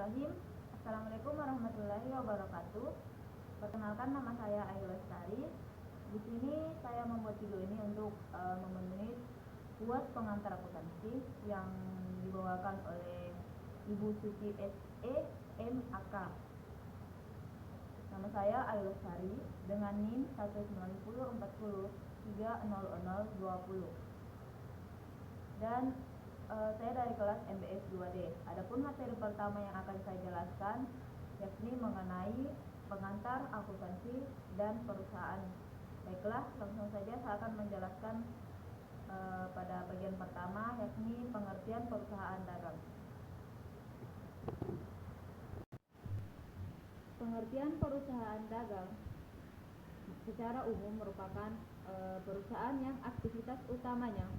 Bismillahirrahmanirrahim. Assalamualaikum warahmatullahi wabarakatuh. Perkenalkan, nama saya Ayu Lestari. Di sini saya membuat video ini untuk memenuhi kuas pengantar akuntansi yang dibawakan oleh Ibu Suci SE MAK. Nama saya Ayu Lestari dengan NIM 19040300020. Dan saya dari kelas MBS 2D. Adapun materi pertama yang akan saya jelaskan yakni mengenai pengantar akuntansi dan perusahaan. Baiklah, langsung saja saya akan menjelaskan pada bagian pertama yakni pengertian perusahaan dagang. Pengertian perusahaan dagang secara umum merupakan perusahaan yang aktivitas utamanya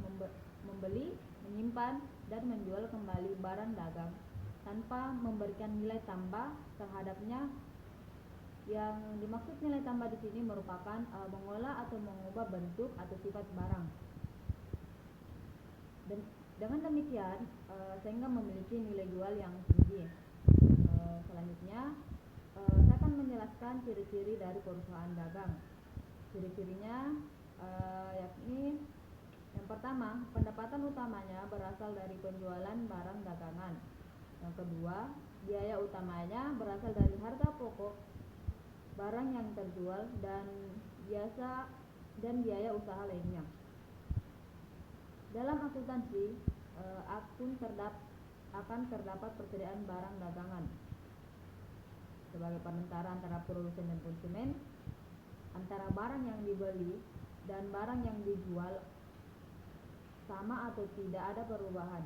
membeli, menyimpan, dan menjual kembali barang dagang tanpa memberikan nilai tambah terhadapnya. Yang dimaksud nilai tambah di sini merupakan mengolah atau mengubah bentuk atau sifat barang. Dan dengan demikian sehingga memiliki nilai jual yang tinggi. Selanjutnya saya akan menjelaskan ciri-ciri dari perusahaan dagang. Ciri-cirinya yakni yang pertama, pendapatan utamanya berasal dari penjualan barang dagangan. Yang kedua, biaya utamanya berasal dari harga pokok barang yang terjual dan biaya usaha lainnya. Dalam akuntansi, akan terdapat persediaan barang dagangan sebagai perantara antara produsen dan konsumen, antara barang yang dibeli dan barang yang dijual sama atau tidak ada perubahan.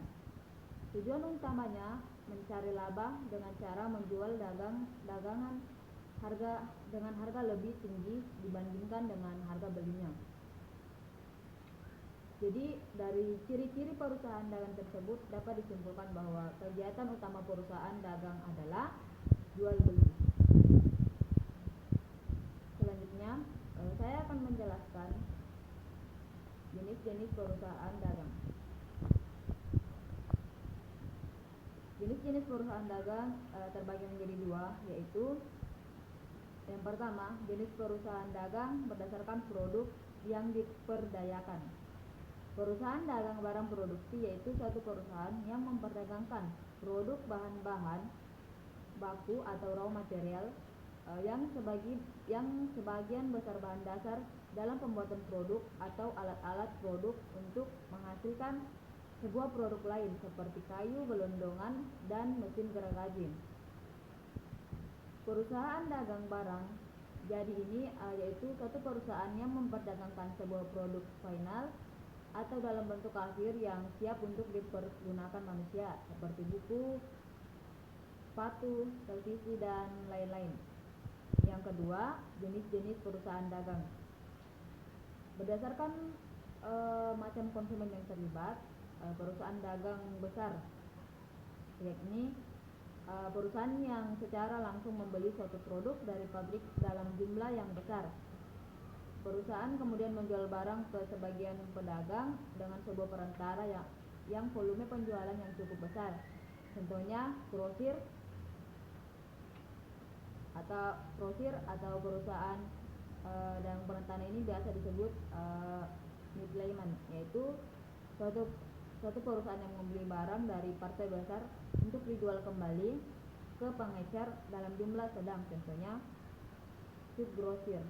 Tujuan utamanya mencari laba dengan cara menjual dagangan dengan harga lebih tinggi dibandingkan dengan harga belinya. Jadi dari ciri-ciri perusahaan dagang tersebut dapat disimpulkan bahwa kegiatan utama perusahaan dagang adalah jual beli. Selanjutnya saya akan menjelaskan jenis-jenis perusahaan dagang. Jenis-jenis perusahaan dagang terbagi menjadi dua, yaitu yang pertama, jenis perusahaan dagang berdasarkan produk yang diperdayakan. Perusahaan dagang barang produksi yaitu suatu perusahaan yang memperdagangkan produk bahan-bahan baku atau raw material yang sebagian besar bahan dasar dalam pembuatan produk atau alat-alat produk untuk menghasilkan sebuah produk lain seperti kayu, gelondongan, dan mesin gergaji. Perusahaan dagang barang jadi ini yaitu suatu perusahaan yang memperdagangkan sebuah produk final atau dalam bentuk akhir yang siap untuk dipergunakan manusia seperti buku, sepatu, televisi, dan lain-lain. Yang kedua, jenis-jenis perusahaan dagang. Berdasarkan macam konsumen yang terlibat, perusahaan dagang besar yakni perusahaan yang secara langsung membeli suatu produk dari pabrik dalam jumlah yang besar. Perusahaan kemudian menjual barang ke sebagian pedagang dengan sebuah perantara yang volume penjualan yang cukup besar. Contohnya grosir atau perusahaan dan perantara ini biasa disebut middleman, yaitu suatu perusahaan yang membeli barang dari partai besar untuk dijual kembali ke pengecer dalam jumlah sedang, contohnya subgrosir.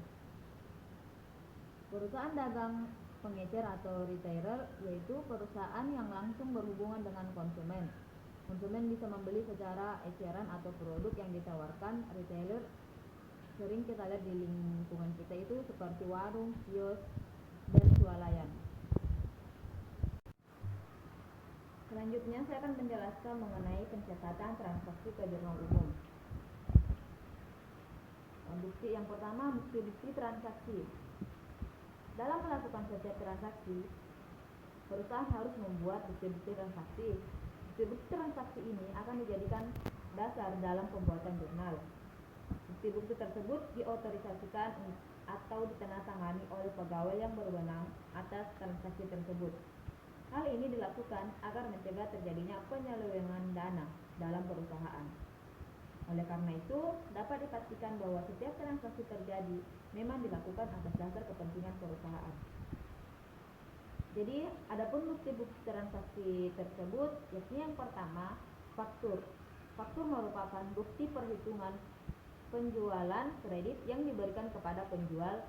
Perusahaan dagang pengecer atau retailer yaitu perusahaan yang langsung berhubungan dengan konsumen. Konsumen bisa membeli secara eceran atau produk yang ditawarkan retailer. Sering kita lihat di lingkungan kita itu seperti warung, kios, dan swalayan. Selanjutnya saya akan menjelaskan mengenai pencatatan transaksi ke jurnal umum. Bukti yang pertama, bukti transaksi. Dalam melakukan setiap transaksi, perusahaan harus membuat bukti-bukti transaksi. Bukti-bukti transaksi ini akan dijadikan dasar dalam pembuatan jurnal. Bukti-bukti tersebut diotorisasikan atau ditandatangani oleh pegawai yang berwenang atas transaksi tersebut. Hal ini dilakukan agar mencegah terjadinya penyelewengan dana dalam perusahaan. Oleh karena itu, dapat dipastikan bahwa setiap transaksi terjadi memang dilakukan atas dasar kepentingan perusahaan. Jadi, adapun bukti-bukti transaksi tersebut, yakni yang pertama, faktur. Faktur merupakan bukti perhitungan penjualan kredit yang diberikan penjual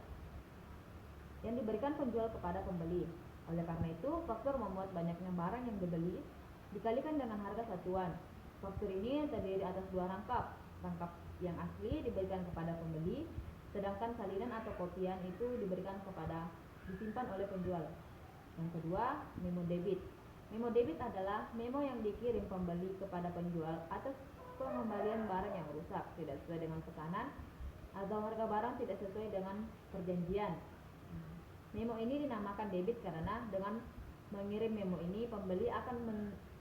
kepada pembeli. Oleh karena itu, faktur memuat banyaknya barang yang dibeli dikalikan dengan harga satuan. Faktur ini terdiri atas dua rangkap. Rangkap yang asli diberikan kepada pembeli, sedangkan salinan atau kopian itu disimpan oleh penjual. Yang kedua, memo debit. Memo debit adalah memo yang dikirim pembeli kepada penjual atas pengembalian barang yang rusak, tidak sesuai dengan pesanan, atau harga barang tidak sesuai dengan perjanjian. Memo ini dinamakan debit karena dengan mengirim memo ini pembeli akan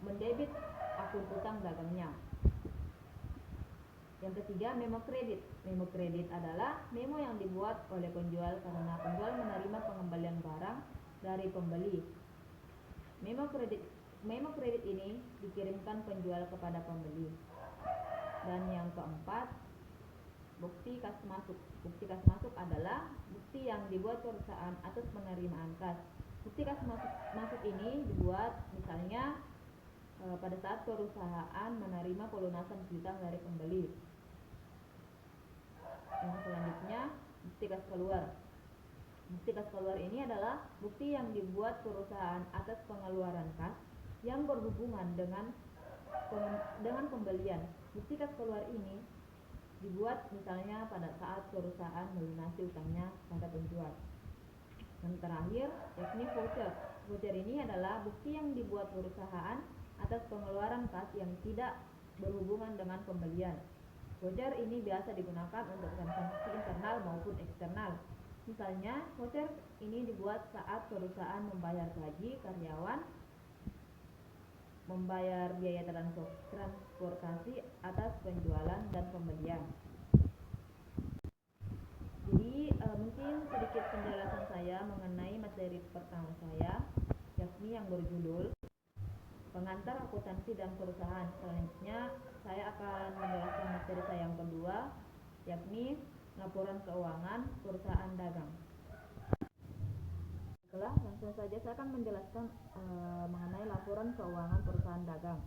mendebit akun utang dagangnya. Yang ketiga, memo kredit. Memo kredit adalah memo yang dibuat oleh penjual karena penjual menerima pengembalian barang dari pembeli. Memo kredit ini dikirimkan penjual kepada pembeli. Dan yang keempat, bukti kas masuk. Bukti kas masuk adalah bukti yang dibuat perusahaan atas penerimaan kas. Bukti kas masuk ini dibuat misalnya pada saat perusahaan menerima pelunasan piutang dari pembeli. Yang selanjutnya, bukti kas keluar. Bukti kas keluar ini adalah bukti yang dibuat perusahaan atas pengeluaran kas yang berhubungan dengan pembelian. Bukti kas keluar ini dibuat misalnya pada saat perusahaan melunasi utangnya pada penjual. Yang terakhir, yakni voucher. Voucher ini adalah bukti yang dibuat perusahaan atas pengeluaran kas yang tidak berhubungan dengan pembelian. Voucher ini biasa digunakan untuk transaksi internal maupun eksternal. Misalnya, voucher ini dibuat saat perusahaan membayar gaji karyawan, membayar biaya transportasi atas penjualan dan pembelian. Jadi, mungkin sedikit penjelasan saya mengenai materi pertama saya, yakni yang berjudul Pengantar Akuntansi dan Perusahaan. Selanjutnya, saya akan menjelaskan materi saya yang kedua, yakni Laporan Keuangan Perusahaan Dagang. Langsung saja saya akan menjelaskan mengenai laporan keuangan perusahaan dagang.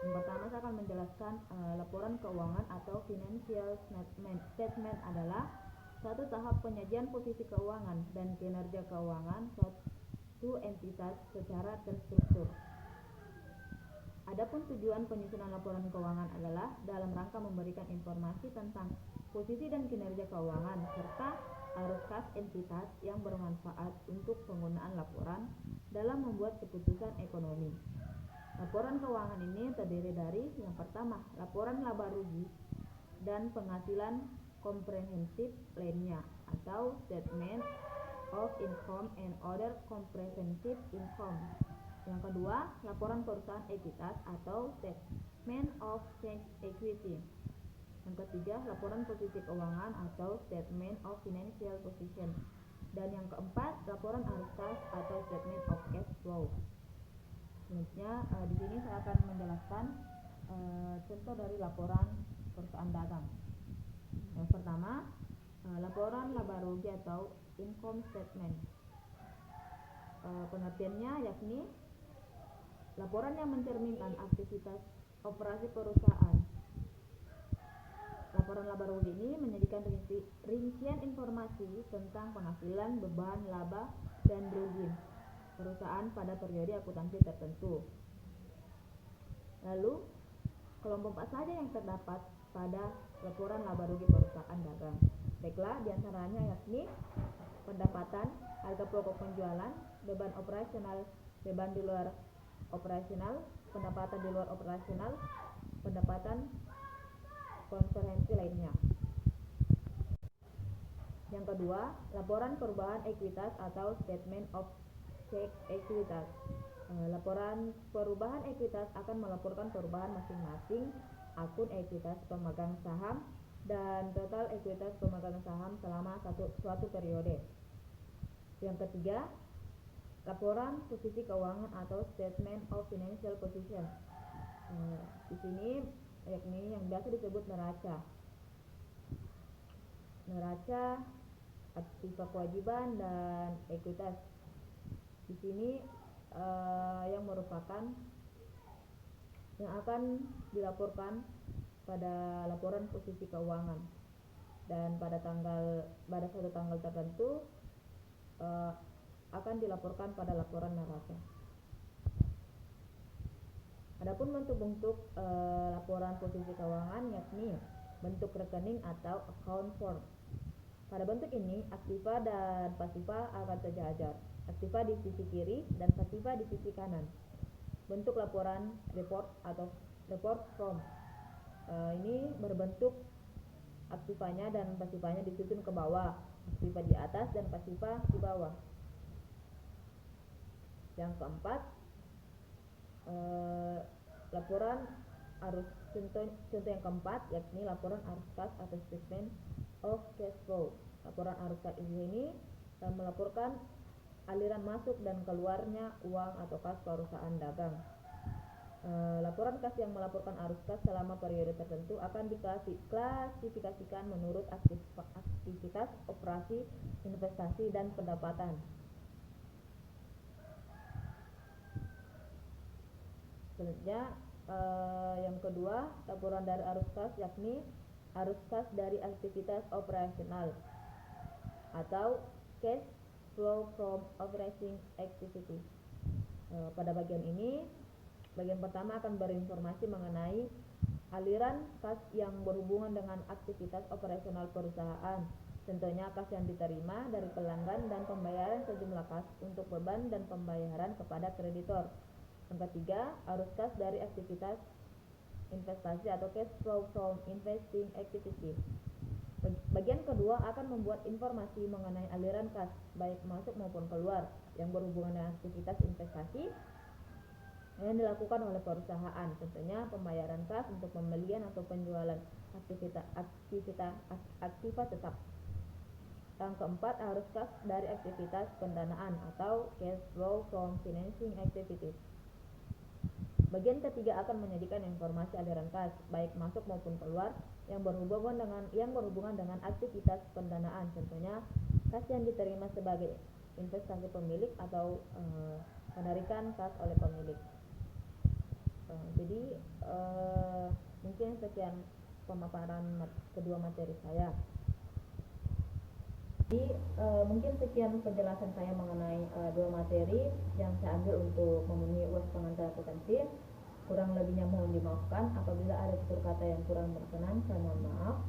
Yang pertama, saya akan menjelaskan laporan keuangan atau financial statement adalah satu tahap penyajian posisi keuangan dan kinerja keuangan suatu entitas secara terstruktur. Adapun tujuan penyusunan laporan keuangan adalah dalam rangka memberikan informasi tentang posisi dan kinerja keuangan serta arus kas entitas yang bermanfaat untuk penggunaan laporan dalam membuat keputusan ekonomi. Laporan keuangan ini terdiri dari yang pertama, laporan laba rugi dan penghasilan komprehensif lainnya atau Statement of Income and Other Comprehensive Income. Yang kedua, laporan perusahaan ekuitas atau Statement of Change Equity. Yang ketiga, laporan posisi keuangan atau Statement of Financial Position. Dan yang keempat, laporan arus kas atau Statement of Cash Flow. Selanjutnya, di sini saya akan menjelaskan contoh dari laporan perusahaan dagang. Yang pertama, laporan laba rugi atau Income Statement. Pengertiannya yakni laporan yang mencerminkan aktivitas operasi perusahaan. Laporan laba rugi ini menjadikan rincian informasi tentang penghasilan, beban, laba, dan rugi perusahaan pada periode akuntansi tertentu. Lalu, kelompok apa saja yang terdapat pada laporan laba rugi perusahaan dagang? Baiklah, diantaranya yakni pendapatan, harga pokok penjualan, beban operasional, beban di luar operasional, pendapatan di luar operasional, pendapatan konferensi lainnya. Yang kedua, laporan perubahan ekuitas atau Statement of Change Equitas. Laporan perubahan ekuitas akan melaporkan perubahan masing-masing akun ekuitas pemegang saham dan total ekuitas pemegang saham selama suatu periode. Yang ketiga, laporan posisi keuangan atau Statement of Financial Position. Di sini yakni yang biasa disebut neraca. Neraca, aktiva kewajiban dan ekuitas. Di sini yang merupakan yang akan dilaporkan pada laporan posisi keuangan, dan pada suatu tanggal tertentu akan dilaporkan pada laporan neraca. Adapun bentuk-bentuk laporan posisi keuangan yakni bentuk rekening atau account form. Pada bentuk ini, aktiva dan pasiva akan sejajar. Aktiva di sisi kiri dan pasiva di sisi kanan. Bentuk laporan report atau report form ini berbentuk aktivanya dan pasivanya disusun ke bawah, aktiva di atas dan pasiva di bawah. Yang keempat, laporan arus, contoh yang keempat yakni laporan arus kas atau statement of cash flow. Laporan arus kas ini melaporkan aliran masuk dan keluarnya uang atau kas perusahaan dagang. Laporan kas yang melaporkan arus kas selama periode tertentu akan diklasifikasikan menurut aktivitas, operasi, investasi, dan pendapatan. Selanjutnya, yang kedua, laporan dari arus kas yakni arus kas dari aktivitas operasional atau cash flow from operating activity. Pada bagian ini, bagian pertama akan berinformasi mengenai aliran kas yang berhubungan dengan aktivitas operasional perusahaan. Contohnya kas yang diterima dari pelanggan dan pembayaran sejumlah kas untuk beban dan pembayaran kepada kreditor. Yang ketiga, arus kas dari aktivitas investasi atau cash flow from investing activity. Bagian kedua akan membuat informasi mengenai aliran kas baik masuk maupun keluar yang berhubungan dengan aktivitas investasi yang dilakukan oleh perusahaan, contohnya pembayaran kas untuk pembelian atau penjualan aktiva tetap. Yang keempat, arus kas dari aktivitas pendanaan atau cash flow from financing activities. Bagian ketiga akan menyajikan informasi aliran kas baik masuk maupun keluar yang berhubungan dengan aktivitas pendanaan, contohnya kas yang diterima sebagai investasi pemilik atau penarikan kas oleh pemilik. Jadi mungkin sekian pemaparan kedua materi saya. Jadi mungkin sekian penjelasan saya mengenai dua materi yang saya ambil untuk memenuhi UAS pengantar potensi. Kurang lebihnya mohon dimaafkan. Apabila ada tutur kata yang kurang berkenan, saya mohon maaf.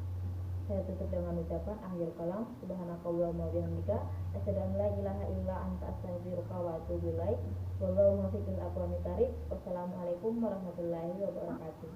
Saya tutup dengan ucapan akhir kalam, subhanakallahumma wa bihamdika, asyhadu an la ilaha illa anta, astaghfiruka wa atubu ilaik. Wallahu muwaffiq lil aqwamit thariq. Wassalamualaikum warahmatullahi wabarakatuh.